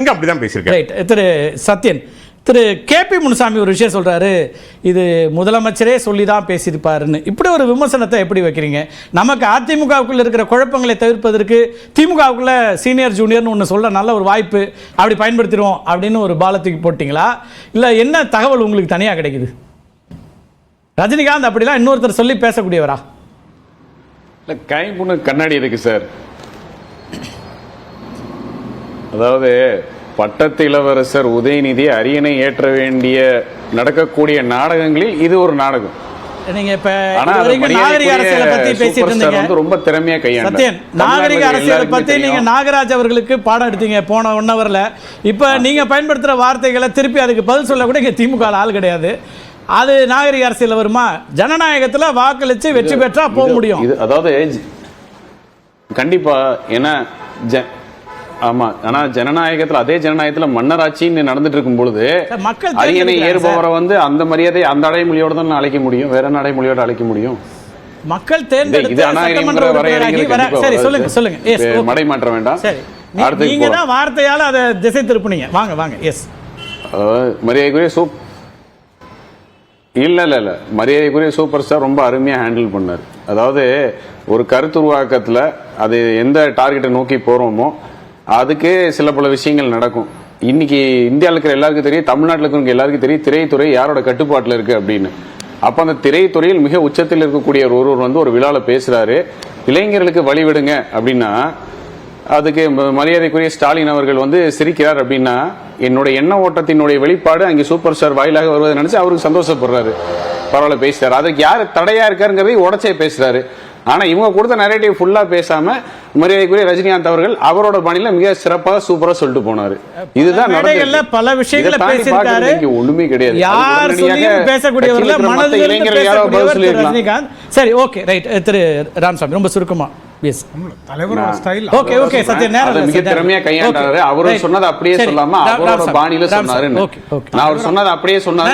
இங்கே அப்படி தான் பேசியிருக்கேன். ரைட். திரு சத்யன், திரு கேபி முனுசாமி ஒரு விஷயம் சொல்கிறாரு, இது முதலமைச்சரே சொல்லி தான் பேசியிருப்பாருன்னு. இப்படி ஒரு விமர்சனத்தை எப்படி வைக்கிறீங்க? நமக்கு அதிமுகவுக்குள்ள இருக்கிற குழப்பங்களை தவிர்ப்பதற்கு திமுகவுக்குள்ள சீனியர் ஜூனியர்னு ஒன்று சொல்ல நல்ல ஒரு வாய்ப்பு, அப்படி பயன்படுத்திடுவோம் அப்படின்னு ஒரு பாலத்துக்கு போட்டிங்களா, இல்லை என்ன தகவல் உங்களுக்கு தனியாக கிடைக்குது? ரஜினிகாந்த் அப்படிலாம் இன்னொருத்தர் சொல்லி பேசக்கூடியவரா? இல்லை, கைப்புண்ணு கண்ணாடி இருக்கு சார். அதாவது பட்டத்து இளவரசர் உதயநிதி அரியணை ஏற்ற வேண்டிய நடக்கக்கூடிய நாடகங்களில் இது ஒரு நாடகம். நீங்க இப்ப நாகரிக அரசியலை பத்தி பேசிட்டு இருந்தீங்க, ரொம்ப திறமையா கையாண்டார். சத்யன், நாகரிக அரசியலை பத்தி நீங்க நாகராஜ் அவர்களுக்கு பாடம் எடுத்தீங்க போன 1 ஹவர்ல. இப்ப நீங்க பயன்படுத்துற வார்த்தைகளை திருப்பி அதுக்கு பதில் சொல்ல கூட இங்க திமுக ஆள் கிடையாது. அது நாகரிக அரசியல் வருமா? ஜனநாயகத்துல வாக்களிச்சு வெற்றி பெற்றா போக முடியும். அதாவது கண்டிப்பா ஏன்னா ஆமா, ஆனா ஜனநாயகத்துல அதே ஜனநாயகத்துல மன்னராட்சின்னு நடந்துட்டு இருக்கும் பொழுது அரியணை ஏறுபவரை அந்த மரியாதை அந்த அடைமொழியோட தான் அழைக்க முடியும், வேற நடைமொழியோட அழைக்க முடியும். மக்கள் தேர்ந்தெடுத்து மடை மாற்ற வேண்டாம். நீங்க தான் வார்த்தையால அதை திசை திருப்புனீங்க. வாங்க வாங்க. எஸ், மரியாதைக்குரிய இல்ல மரியாதைக்குரிய சூப்பர் ஸ்டார் ரொம்ப அருமையா ஹேண்டில் பண்ணார். அதாவது ஒரு கருத்துருவாக்கத்துல அது எந்த டார்கெட்டை நோக்கி போறோமோ அதுக்கு சில பல விஷயங்கள் நடக்கும். இன்னைக்கு இந்தியாவில் இருக்கிற எல்லாருக்கும் தெரியும், தமிழ்நாட்டில் இருக்கிறவங்க எல்லாருக்கும் தெரியும் திரைத்துறை யாரோட கட்டுப்பாட்டில் இருக்கு அப்படின்னு. அப்ப அந்த திரைத்துறையில் மிக உச்சத்தில் இருக்கக்கூடிய ஒருவர் ஒரு விழாவில் பேசுறாரு, இளைஞர்களுக்கு வழிவிடுங்க அப்படின்னா அதுக்கு மரியாதைக்குரிய ஸ்டாலின் அவர்கள் சிரிக்கிறார் அப்படின்னா என்னுடைய எண்ண ஓட்டத்தினுடைய வெளிப்பாடு அங்கே சூப்பர் ஸ்டார் வாயிலாக வருவதை நினைச்சு அவருக்கு சந்தோஷப்படுறாரு, பரவாயில்ல பேசுறாரு. அதுக்கு யாரு தடையா இருக்காருங்கிறதை உடச்சே பேசுறாரு. ஆனா இவங்க கொடுத்த நரேட்டிவ் ஃபுல்லா பேசாம மரியாதைக்குரிய ரஜினிகாந்த் அவர்கள் அவரோட பாணியில மிக சிறப்பாக சூப்பரா சொல்லிட்டு போனாரு. இதுதான் நடந்தது. பல விஷயங்களை பேசியிருக்காரு, ஒண்ணுமே கிடையாது. யார் சொல்லியும் பேசக்கூடியவர்கள் மனதில் ரஜினிகாந்த். சரி, ஓகே, ரைட். திரு ராமசாமி ரொம்ப சுருக்கமா. அவரும் சொன்னது அப்படியே சொல்லாம அவரோட பாணியில சொன்னாரு. நான் அவர் சொன்னது அப்படியே சொன்னாரு.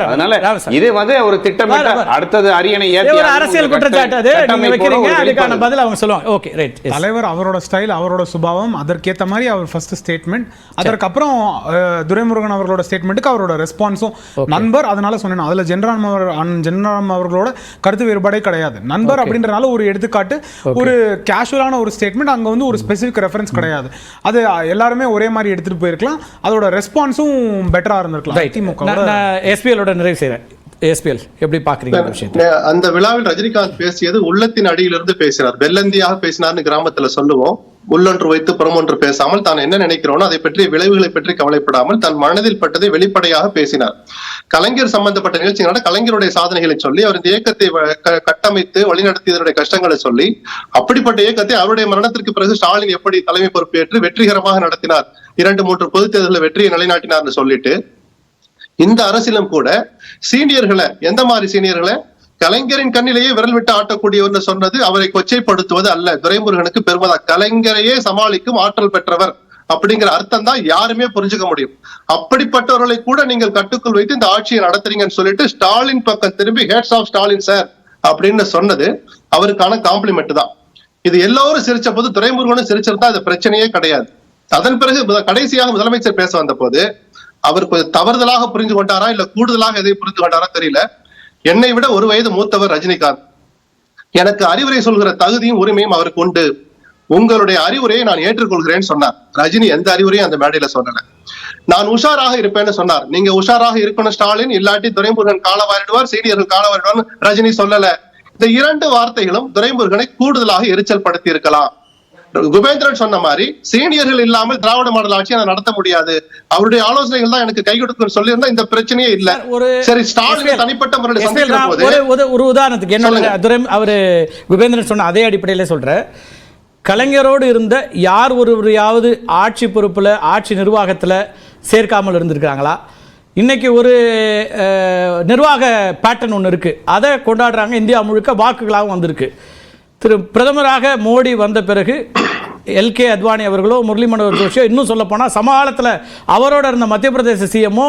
அதனால இது ஒரு திட்டமிட்ட அடுத்தது அரியணை அரசியல் குற்றச்சாட்டு அதுக்கான பதில் அவங்க சொல்லுவாங்க. Okay, right. தலைவர் அவரோட ஸ்டைல், அவரோட சுபாவம், அதற்கேற்ற மாதிரி அவர் ஃபர்ஸ்ட் ஸ்டேட்மெண்ட், அதற்கப்புறம் துரைமுருகன் அவர்களோட ஸ்டேட்மெண்ட்டுக்கு அவரோட ரெஸ்பான்ஸும் நண்பர். அதனால சொன்னேன், அதுல ஜெனராம் அவர்களோட கருத்து வேறுபாடே கிடையாது. நண்பர் அப்படின்றனால ஒரு எடுத்துக்காட்டு, ஒரு கேஷுவலான ஒரு ஸ்டேட்மெண்ட், அங்க ஒரு ஸ்பெசிபிக் ரெஃபரன்ஸ் கிடையாது. அது எல்லாருமே ஒரே மாதிரி எடுத்துட்டு போயிருக்கலாம். அதோட ரெஸ்பான்ஸும் பெட்டரா இருந்திருக்கலாம். திமுக எஸ்பிஎலோட நிறைவு செய்றேன். எஸ்பிஎல் எப்படி பாக்குறீங்க இந்த விஷயத்தை? அந்த விழாவில் ரஜினிகாந்த் பேசியது உள்ளத்தின் அடியிலிருந்து பேசினார். வெள்ளந்தியாக பேசினார்னு கிராமத்துல சொல்லுவோம். உள்ளொன்று வைத்து புறமொன்று பேசாமல் தான் என்ன நினைக்கிறோனோ அதை பற்றிய விளைவுகளை பற்றி கவலைப்படாமல் தன் மனதில் பட்டதை வெளிப்படையாக பேசினார். கலைஞர் சம்பந்தப்பட்ட நிகழ்ச்சிகளோட கலைஞருடைய சாதனைகளை சொல்லி அவர் இந்த இயக்கத்தை கட்டமைத்து வழிநடத்தியதனுடைய கஷ்டங்களை சொல்லி, அப்படிப்பட்ட இயக்கத்தை அவருடைய மரணத்திற்கு பிறகு ஸ்டாலின் எப்படி தலைமை பொறுப்பேற்று வெற்றிகரமாக நடத்தினார், 2-3 பொதுத் தேர்தலில் வெற்றியை நிலைநாட்டினார்னு சொல்லிட்டு, இந்த அரசியலும் கூட சீனியர்களை, எந்த மாதிரி சீனியர்களை, கலைஞரின் கண்ணிலேயே விரல் விட்டு ஆட்டக்கூடியவர் சொன்னது அவரை கொச்சைப்படுத்துவது அல்ல, துரைமுருகனுக்கு பெருமதா, கலைஞரையே சமாளிக்கும் ஆற்றல் பெற்றவர் அப்படிங்கிற அர்த்தம் தான் யாருமே புரிஞ்சுக்க முடியும். அப்படிப்பட்டவர்களை கூட நீங்கள் கட்டுக்குள் வைத்து இந்த ஆட்சியை நடத்துறீங்கன்னு சொல்லிட்டு ஸ்டாலின் பக்கம் திரும்பி ஹேட்ஸ் ஆஃப் ஸ்டாலின் சார் அப்படின்னு சொன்னது அவருக்கான காம்ப்ளிமெண்ட் தான். இது எல்லோரும் சிரிச்ச போது துரைமுருகனும் சிரிச்சிருந்தா அது பிரச்சனையே கிடையாது. அதன் பிறகு கடைசியாக முதலமைச்சர் பேச வந்த போது அவர் கொஞ்சம் தவறுதலாக புரிந்து கொண்டாரா இல்ல கூடுதலாக எதை புரிந்து கொண்டாரா தெரியல. என்னை விட 1 வயது மூத்தவர் ரஜினிகாந்த், எனக்கு அறிவுரை சொல்கிற தகுதியும் உரிமையும் அவருக்கு உண்டு, உங்களுடைய அறிவுரையை நான் ஏற்றுக்கொள்கிறேன்னு சொன்னார். ரஜினி எந்த அறிவுரையும் அந்த மேடையில சொல்லல. நான் உஷாராக இருப்பேன்னு சொன்னார். நீங்க உஷாராக இருக்கணும் ஸ்டாலின், இல்லாட்டி துரைமுருகன் காலவாரிடுவார், சீனியர்கள் காலவாரிடுவார் ரஜினி சொல்லல. இந்த 2 வார்த்தைகளும் துரைமுருகனை கூடுதலாக எரிச்சல் படுத்தி இருக்கலாம். குபேந்திரன் சொன்ன மாதிரி சீனியர்கள் இல்லாமல் திராவிட மாடல் ஆட்சியை நடத்த முடியாது, அவருடைய ஆலோசனைகள் தான் எனக்கு கை கொடுக்கும் சொல்லி இருந்தா இந்த பிரச்சனையே இல்ல. சரி, ஸ்டாலின் தனிப்பட்ட முறையில் சந்திக்கிற போது ஒரு உதாரணத்துக்கு என்ன அவரு குபேந்திரன் சொன்ன அதே அடிப்படையில சொல்ற, கலைஞரோடு இருந்த யார் ஒருவரையாவது ஆட்சி பொறுப்புல ஆட்சி நிர்வாகத்துல சேர்க்காமல் இருந்திருக்காங்களா? இன்னைக்கு ஒரு நிர்வாக பேட்டர்ன் ஒன்று இருக்கு, அதை கொண்டாடுறாங்க, இந்தியா முழுக்க வாக்குகளாகவும் வந்திருக்கு. பிரதமராக மோடி வந்த பிறகு எல்கே அத்வானி அவர்களோ முரளி மனோகர் ஜோஷியோ, இன்னும் சொல்ல போனால் சமகாலத்தில் அவரோட இருந்த மத்திய பிரதேச சிஎம்ஓ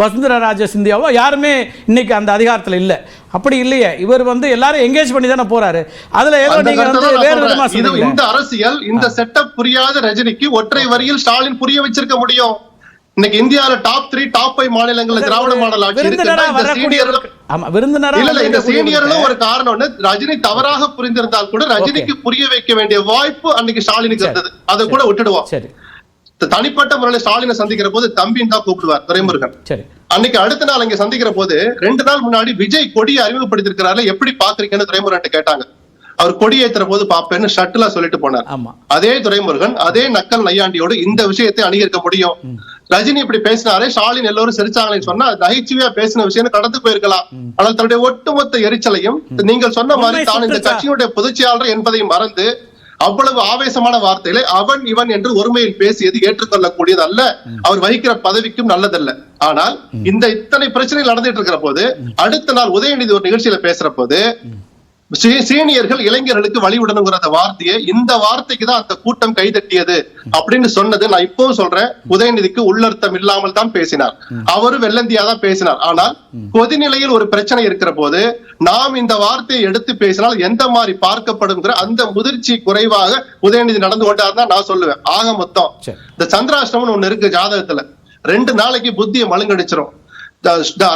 வசுந்தரா ராஜே சிந்தியாவோ யாருமே இன்னைக்கு அந்த அதிகாரத்தில் இல்லை. அப்படி இல்லையே, இவர் வந்து எல்லாரும் எங்கேஜ் பண்ணி தானே போறாரு. அதுல ஏதோ நீங்க வந்து வேறு விதமா சொல்றீங்க. இந்த அரசியல், இந்த செட்டப் புரியாத ரஜினிக்கு ஒற்றை வரியில் ஸ்டாலின் புரிய வச்சிருக்க முடியும். இன்னைக்கு இந்தியால டாப் 3 டாப் 5 மாநிலங்கள்ல திராவிட மாடல் ஆட்சி இருக்குன்னா இந்த சீனியர்களும் ஒரு காரணம். ரஜினி தவறாக புரிந்திருந்தால் கூட ரஜினிக்கு புரிய வைக்க வேண்டிய வாய்ப்பு அன்னைக்கு ஸ்டாலினுக்கு இருந்தது. அதை கூட விட்டுடுவோம். தனிப்பட்ட முறையில் ஸ்டாலினை சந்திக்கிற போது தம்பின்னு தான் கூப்பிடுவார் துரைமுருகன். அன்னைக்கு அடுத்த நாள் அங்க சந்திக்கிற போது 2 நாள் முன்னாடி விஜய் கொடியை அறிமுகப்படுத்திருக்கிறாரு, எப்படி பாக்குறீங்கன்னு துரைமுருகன் கேட்டாங்க. அவர் கொடி ஏத்துற போது பாப்பேன்னு ஷட்டிலா சொல்லிட்டு போனார். அதே துரைமுருகன் அதே நக்கல் நையாண்டியோடு இந்த விஷயத்தை அணுகிருக்க முடியும். ரஜினி இப்படி பேசினாரே, ஸ்டாலின் எல்லோரும் சிரிச்சாங்கன்னு சொன்னா நகைச்சுவையா பேசின விஷயம் கடந்து போயிருக்கலாம். ஆனால் தன்னுடைய ஒட்டுமொத்த எரிச்சலையும் நீங்கள் சொன்ன மாதிரி தான் இந்த கட்சியினுடைய பொதுச்செயலாளர் என்பதையும் மறந்து அவ்வளவு ஆவேசமான வார்த்தைகளை அவன் இவன் என்று ஒருமையில் பேசியது ஏற்றுக்கொள்ளக்கூடியது அல்ல. அவர் வகிக்கிற பதவிக்கும் நல்லதல்ல. ஆனால் இந்த இத்தனை பிரச்சனைகள் நடந்துட்டு இருக்கிற போது அடுத்த நாள் உதயநிதி ஒரு நிகழ்ச்சியில பேசுற போது சீனியர்கள் இளைஞர்களுக்கு வழிவிடணுங்கிற வார்த்தையை, இந்த வார்த்தைக்கு தான் அந்த கூட்டம் கைதட்டியது அப்படின்னு சொன்னது. நான் இப்பவும் சொல்றேன், உதயநிதிக்கு உள்ளர்த்தம் இல்லாமல் தான் பேசினார். அவரு வெள்ளந்தியா தான் பேசினார். ஆனால் கொதிநிலையில் ஒரு பிரச்சனை இருக்கிற போது நாம் இந்த வார்த்தையை எடுத்து பேசினால் எந்த மாதிரி பார்க்கப்படுங்கிற அந்த முதிர்ச்சி குறைவாக உதயநிதி நடந்து கொண்டார் தான் நான் சொல்லுவேன். ஆக மொத்தம் இந்த சந்திராஷ்டமம் ஒண்ணு இருக்கு ஜாதகத்துல, 2 நாளைக்கு புத்தியை மழுங்கடிச்சிரும்.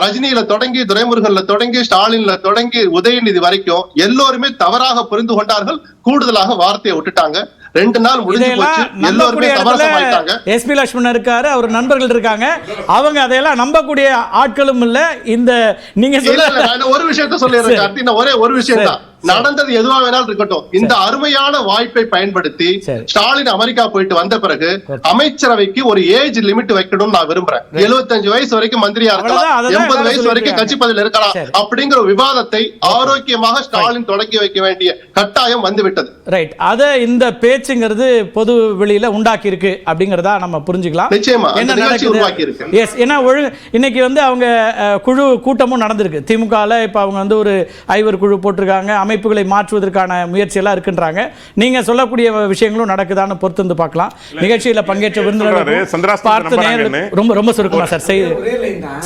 ரஜினியில தொடங்கி துரைமுருகன்ல தொடங்கி ஸ்டாலின்ல தொடங்கி உதயநிதி வரைக்கும் எல்லோருமே தவறாக புரிந்து கொண்டார்கள். கூடுதலாக வார்த்தையை விட்டுட்டாங்க. 2 நாள் முடிஞ்சு போச்சு, எல்லோருமே தவறாக. எஸ்பி லட்சுமணன் இருக்காரு, அவர் நண்பர்கள் இருக்காங்க, அவங்க அதையெல்லாம் நம்பக்கூடிய ஆட்களும் இல்ல. இந்த நீங்க சொல்ல ஒரு விஷயத்த சொல்லிடுறேன், ஒரே ஒரு விஷயம் தான். நடந்தது எதுவா வேணாலும் இருக்கட்டும், இந்த அருமையான வாய்ப்பை பயன்படுத்தி ஸ்டாலின் அமெரிக்கா போயிட்டு வந்த பிறகு அமைச்சரவைக்கு ஒரு ஏஜ் லிமிட் வைக்கணும்னு நான் விரும்புறேன். 75 வயசு வரைக்கும் மந்திரியா இருக்கலாம், 80 வயசு வரைக்கும் கட்சி பதவியில் இருக்கலாம் அப்படிங்கிற விவாதத்தை ஆரோக்கியமாக ஸ்டாலின் தொடங்கி வைக்க வேண்டிய கட்டாயம் வந்துவிட்டது. ரைட், அத இந்த பேச்சுங்கிறது பொது வெளியில உண்டாக்கி இருக்கு அப்படிங்கறதா நம்ம புரிஞ்சுக்கலாம். நிச்சயமா என்ன உருவாக்கி இருக்கு. எஸ், ஏன்னா இன்னைக்கு வந்து அவங்க குழு கூட்டமும் நடந்திருக்கு. திமுகல இப்ப அவங்க வந்து ஒரு ஐவர் குழு போட்டிருக்காங்க, அமைப்புகளை மாற்றுவதற்கான முயற்சி எல்லாம் இருக்குன்றாங்க. நீங்க சொல்லக்கூடிய விஷயங்களும் நடக்குதான்னு பொறுத்து வந்து பார்க்கலாம். நிகழ்ச்சியில பங்கேற்ற விருந்தினர்கள் பார்த்து ரொம்ப ரொம்ப சுருக்கமா சார்.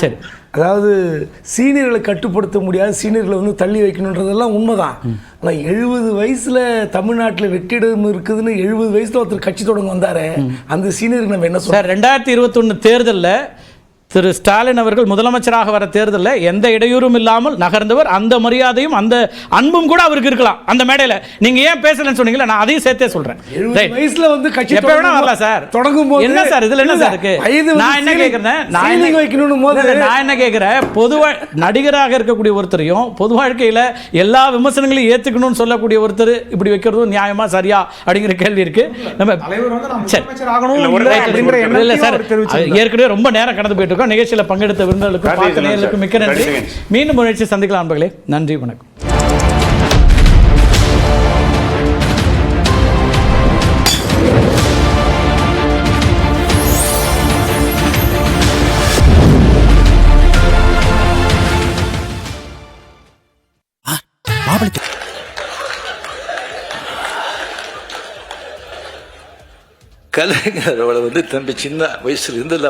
சரி, அதாவது சீனியர்களை கட்டுப்படுத்த முடியாது, சீனியர்களை வந்து தள்ளி வைக்கணுன்றதெல்லாம் உண்மைதான். ஆனால் 70 வயசுல தமிழ்நாட்டில் வெற்றிடம் இருக்குதுன்னு 70 வயசுல ஒருத்தர் கட்சி தொடங்க வந்தாரு, அந்த சீனியருக்கு நம்ம என்ன சொல்றோம்? 2021 தேர்தலில் திரு ஸ்டாலின் அவர்கள் முதலமைச்சராக வர தேர்தலில் எந்த இடையூறும் இல்லாமல் நகர்ந்தவர். அந்த மரியாதையும் அந்த அன்பும் கூட அவருக்கு இருக்கலாம் அந்த மேடையில். நீங்க ஏன் பேசலன்னு சொன்னீங்களா, நான் அதையும் சேர்த்தே சொல்றேன். 70 வயசுல வந்து கட்சி எப்ப வேணா வரலாம் சார். தொடங்கும் போது என்ன சார் இதுல என்ன சார் இருக்கு? நான் என்ன கேக்குறேன், நான் என்ன கேக்குறேன், பொதுவா நடிகராக இருக்கக்கூடிய ஒருத்தரையும் பொது வாழ்க்கையில எல்லா விமர்சனங்களையும் ஏத்துக்கணும்னு சொல்லக்கூடிய ஒருத்தர் இப்படி வைக்கிறதும் நியாயமா சரியா அப்படிங்கிற கேள்வி இருக்கு. நம்ம ஏற்கனவே ரொம்ப நேரம் கடந்து போயிட்டு நிகழ்ச்சியில பங்கெடுத்த விருந்தினர்களுக்கும் பார்த்த நேயர்களுக்கும் மிக்க நன்றி. மீண்டும் முயற்சி சந்திக்கலாம் நண்பர்களே. நன்றி, வணக்கம். கலைஞர் அவளை வந்து தம்பி சின்ன வயசுல இருந்ததில்ல